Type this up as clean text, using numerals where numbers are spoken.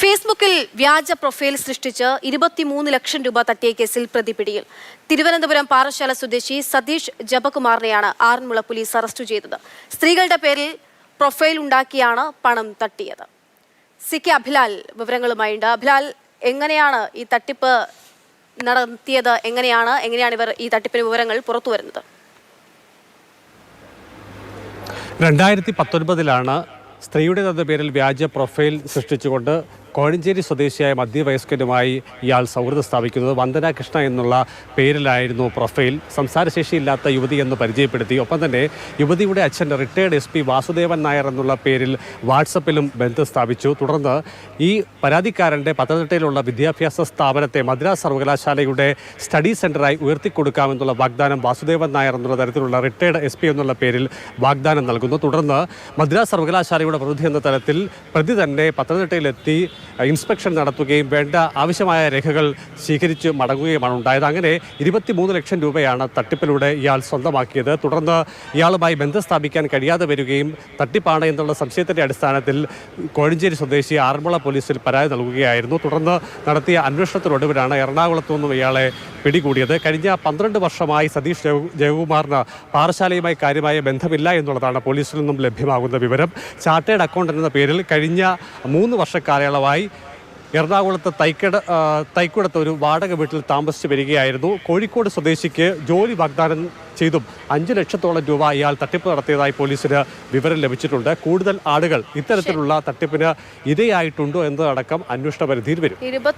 ഫേസ്ബുക്കിൽ വ്യാജ പ്രൊഫൈൽ സൃഷ്ടിച്ച് 23 ലക്ഷം രൂപ തട്ടിയ കേസിൽ പ്രതി പിടിയിൽ. തിരുവനന്തപുരം പാറശാല സ്വദേശി സതീഷ് ജപകുമാറിനെയാണ് ആറന്മുള പോലീസ് അറസ്റ്റ് ചെയ്തത്. സ്ത്രീകളുടെ പേരിൽ പ്രൊഫൈൽ ഉണ്ടാക്കിയാണ് പണം തട്ടിയത്. കെ അഭിലാൽ വിവരങ്ങളുമായുണ്ട്. അഭിലാൽ, എങ്ങനെയാണ് ഈ തട്ടിപ്പ് നടത്തിയത്? എങ്ങനെയാണ് ഇവർ ഈ തട്ടിപ്പിന് വിവരങ്ങൾ പുറത്തു വരുന്നത്? 2019 സ്ത്രീയുടെ പേരിൽ വ്യാജ പ്രൊഫൈൽ സൃഷ്ടിച്ചുകൊണ്ട് കോഴഞ്ചേരി സ്വദേശിയായ മധ്യവയസ്കനുമായി ഇയാൾ സൗഹൃദം സ്ഥാപിക്കുന്നത്. വന്ദന കൃഷ്ണ എന്നുള്ള പേരിലായിരുന്നു പ്രൊഫൈൽ. സംസാരശേഷിയില്ലാത്ത യുവതി എന്ന് പരിചയപ്പെടുത്തി. ഒപ്പം തന്നെ യുവതിയുടെ അച്ഛൻ റിട്ടയേർഡ് SP വാസുദേവൻ നായർ എന്നുള്ള പേരിൽ വാട്സപ്പിലും ബന്ധം സ്ഥാപിച്ചു. തുടർന്ന് ഈ പരാതിക്കാരൻ്റെ പത്തനംതിട്ടയിലുള്ള വിദ്യാഭ്യാസ സ്ഥാപനത്തെ മദ്രാസ് സർവകലാശാലയുടെ സ്റ്റഡി സെൻ്ററായി ഉയർത്തിക്കൊടുക്കാമെന്നുള്ള വാഗ്ദാനം വാസുദേവൻ നായർ എന്നുള്ള തരത്തിലുള്ള റിട്ടയേർഡ് SP എന്നുള്ള പേരിൽ വാഗ്ദാനം നൽകുന്നു. തുടർന്ന് മദ്രാസ് സർവകലാശാലയുടെ പ്രതിനിധി എന്ന തലത്തിൽ പ്രതി തന്നെ പത്തനംതിട്ടയിലെത്തി ഇൻസ്പെക്ഷൻ നടത്തുകയും വേണ്ട ആവശ്യമായ രേഖകൾ സ്വീകരിച്ച് മടങ്ങുകയുമാണ് ഉണ്ടായത്. അങ്ങനെ 23 ലക്ഷം രൂപയാണ് തട്ടിപ്പിലൂടെ ഇയാൾ സ്വന്തമാക്കിയത്. തുടർന്ന് ഇയാളുമായി ബന്ധം സ്ഥാപിക്കാൻ കഴിയാതെ വരികയും തട്ടിപ്പാണ് എന്നുള്ള സംശയത്തിൻ്റെ അടിസ്ഥാനത്തിൽ കോഴഞ്ചേരി സ്വദേശി ആറന്മുള പോലീസിൽ പരാതി നൽകുകയായിരുന്നു. തുടർന്ന് നടത്തിയ അന്വേഷണത്തിനൊടുവിലാണ് എറണാകുളത്തു നിന്നും ഇയാളെ പിടികൂടിയത്. കഴിഞ്ഞ 12 വർഷമായി സതീഷ് ജയകുമാറിന് പാറശാലയുമായി കാര്യമായ ബന്ധമില്ല എന്നുള്ളതാണ് പോലീസിൽ നിന്നും ലഭ്യമാകുന്ന വിവരം. ചാർട്ടേഡ് അക്കൗണ്ടന്റ് എന്ന പേരിൽ കഴിഞ്ഞ 3 വർഷക്കാലയളവായി എറണാകുളത്ത് തൈക്കുടത്ത് ഒരു വാടക വീട്ടിൽ താമസിച്ച് വരികയായിരുന്നു. കോഴിക്കോട് സ്വദേശിക്ക് ജോലി വാഗ്ദാനം ചെയ്തും 5 ലക്ഷത്തോളം രൂപ ഇയാൾ തട്ടിപ്പ് നടത്തിയതായി പോലീസിന് വിവരം ലഭിച്ചിട്ടുണ്ട്. കൂടുതൽ ആളുകൾ ഇത്തരത്തിലുള്ള തട്ടിപ്പിന് ഇരയായിട്ടുണ്ടോ എന്നതടക്കം അന്വേഷണ പരിധിയിൽ വരും.